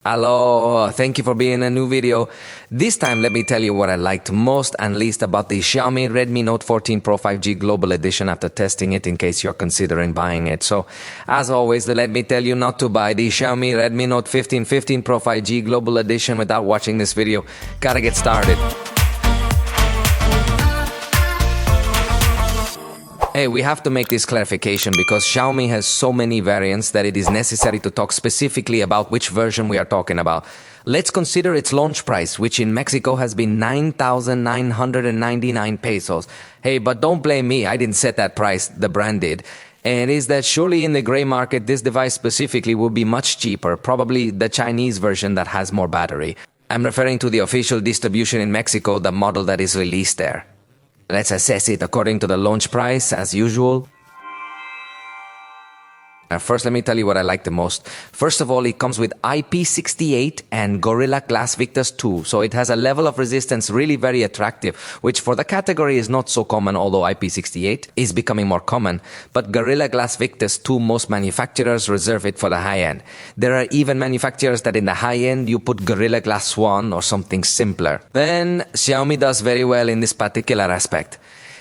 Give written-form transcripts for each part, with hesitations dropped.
Hello, thank you for being in a new video. This time let me tell you what I liked most and least about the Xiaomi Redmi Note 14 Pro 5G Global Edition after testing it in case you're considering buying it. So, as always, let me tell you not to buy the Xiaomi Redmi Note 15 Pro 5G Global Edition without watching this video. Gotta get started. Hey, we have to make this clarification because Xiaomi has so many variants that it is necessary to talk specifically about which version we are talking about. Let's consider its launch price, which in Mexico has been 9,999 pesos. Hey, but don't blame me, I didn't set that price, the brand did. And is that surely in the gray market, this device specifically will be much cheaper, probably the Chinese version that has more battery. I'm referring to the official distribution in Mexico, the model that is released there. Let's assess it according to the launch price, as usual. First, let me tell you what I like the most. First of all, it comes with IP68 and Gorilla Glass Victus 2, so it has a level of resistance really very attractive, which for the category is not so common, although IP68 is becoming more common. But Gorilla Glass Victus 2, most manufacturers reserve it for the high end. There are even manufacturers that in the high end you put Gorilla Glass 1 or something simpler. Then, Xiaomi does very well in this particular aspect.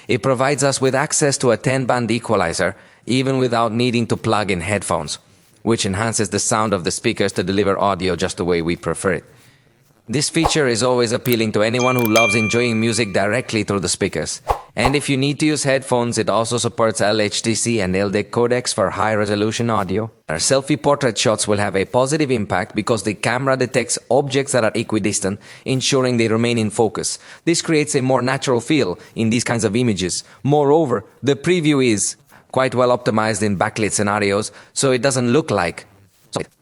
It provides us with access to a 10-band equalizer, even without needing to plug in headphones, which enhances the sound of the speakers to deliver audio just the way we prefer it. This feature is always appealing to anyone who loves enjoying music directly through the speakers. And if you need to use headphones, it also supports LHDC and LDAC codecs for high-resolution audio. Our selfie portrait shots will have a positive impact because the camera detects objects that are equidistant, ensuring they remain in focus. This creates a more natural feel in these kinds of images. Moreover, the preview is quite well optimized in backlit scenarios, so it doesn't look like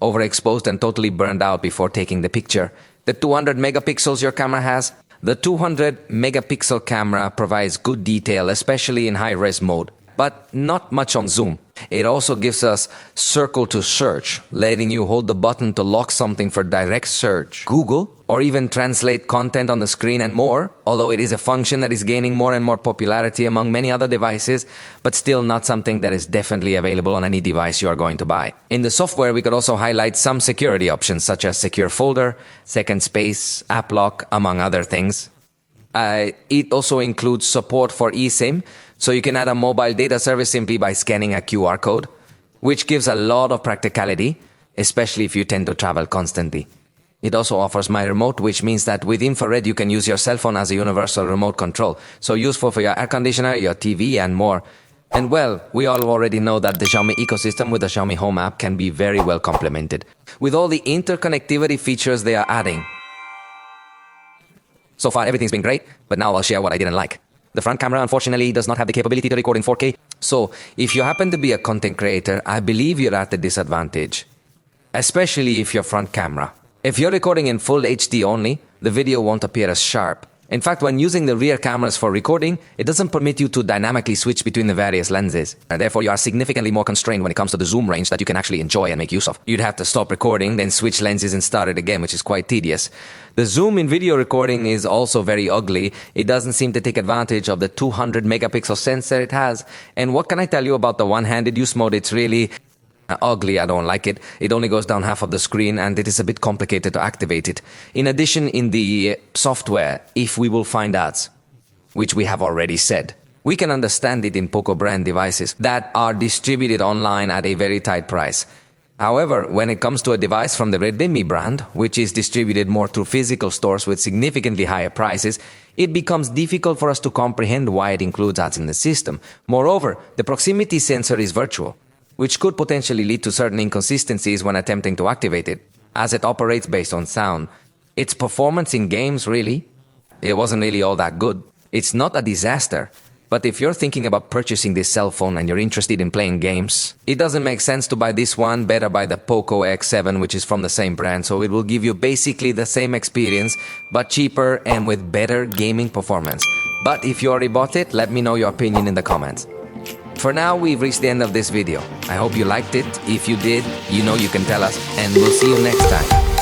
overexposed and totally burned out before taking the picture. The 200 megapixels your camera has. The 200 megapixel camera provides good detail, especially in high-res mode, but not much on zoom. It also gives us circle to search, letting you hold the button to lock something for direct search, Google, or even translate content on the screen and more, although it is a function that is gaining more and more popularity among many other devices, but still not something that is definitely available on any device you are going to buy. In the software, we could also highlight some security options such as secure folder, second space, app lock, among other things. It also includes support for eSIM, so you can add a mobile data service simply by scanning a QR code, which gives a lot of practicality, especially if you tend to travel constantly. It also offers My Remote, which means that with infrared you can use your cell phone as a universal remote control, so useful for your air conditioner, your TV and more. And well, we all already know that the Xiaomi ecosystem with the Xiaomi Home app can be very well complemented, with all the interconnectivity features they are adding. So far everything's been great, but now I'll share what I didn't like. The front camera unfortunately does not have the capability to record in 4K, so if you happen to be a content creator, I believe you're at a disadvantage, especially if your front camera. If you're recording in full HD only, the video won't appear as sharp. In fact, when using the rear cameras for recording, it doesn't permit you to dynamically switch between the various lenses, and therefore you are significantly more constrained when it comes to the zoom range that you can actually enjoy and make use of. You'd have to stop recording, then switch lenses and start it again, which is quite tedious. The zoom in video recording is also very ugly. It doesn't seem to take advantage of the 200 megapixel sensor it has. And what can I tell you about the one-handed use mode? It's really ugly. I don't like it. It only goes down half of the screen and it is a bit complicated to activate it. In addition, in the software, if we will find ads, which we have already said, we can understand it in Poco brand devices that are distributed online at a very tight price. However, when it comes to a device from the Redmi brand, which is distributed more through physical stores with significantly higher prices, it becomes difficult for us to comprehend why it includes ads in the system. Moreover, the proximity sensor is virtual, which could potentially lead to certain inconsistencies when attempting to activate it, as it operates based on sound. Its performance in games, really? It wasn't really all that good. It's not a disaster, but if you're thinking about purchasing this cell phone and you're interested in playing games, it doesn't make sense to buy this one. Better buy the Poco X7, which is from the same brand, so it will give you basically the same experience, but cheaper and with better gaming performance. But if you already bought it, let me know your opinion in the comments. For now, we've reached the end of this video. I hope you liked it. If you did, you know you can tell us, and we'll see you next time.